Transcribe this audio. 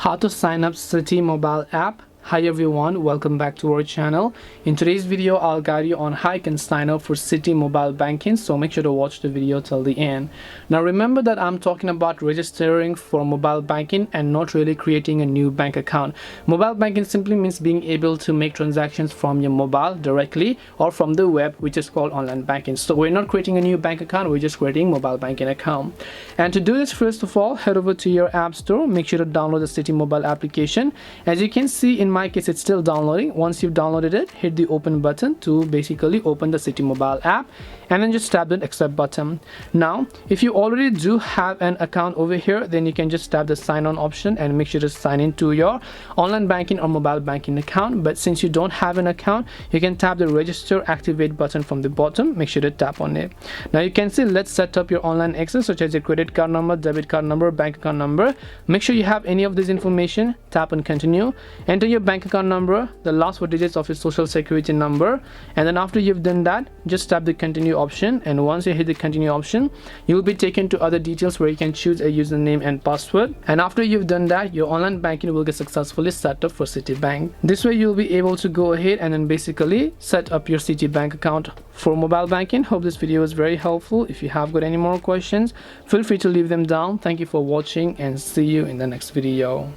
How to sign up Citi mobile app. Hi everyone, welcome back to our channel. In today's video I'll guide you on how you can sign up for Citi mobile banking, so make sure to watch the video till the end. Now remember that I'm talking about registering for mobile banking and not really creating a new bank account. Mobile banking simply means being able to make transactions from your mobile directly or from the web, which is called online banking. So we're not creating a new bank account, we're just creating mobile banking account. And to do this, first of all, head over to your app store. Make sure to download the Citi mobile application. As you can see, in my case it's still downloading. Once you've downloaded it, hit the open button to basically open the Citi mobile app, and then just tap the accept button. Now if you already do have an account over here, then you can just tap the sign on option and make sure to sign into your online banking or mobile banking account. But since you don't have an account, you can tap the register activate button from the bottom. Make sure to tap on it. Now you can see let's set up your online access, such as your credit card number, debit card number, bank account number. Make sure you have any of this information. Tap on continue. Enter your bank account number, the last 4 digits of your social security number, and then after you've done that, just tap the continue option. And once you hit the continue option, you will be taken to other details where you can choose a username and password. And after you've done that, your online banking will get successfully set up for Citibank. This way you'll be able to go ahead and then basically set up your Citibank account for mobile banking. Hope this video was very helpful. If you have got any more questions, feel free to leave them down. Thank you for watching and see you in the next video.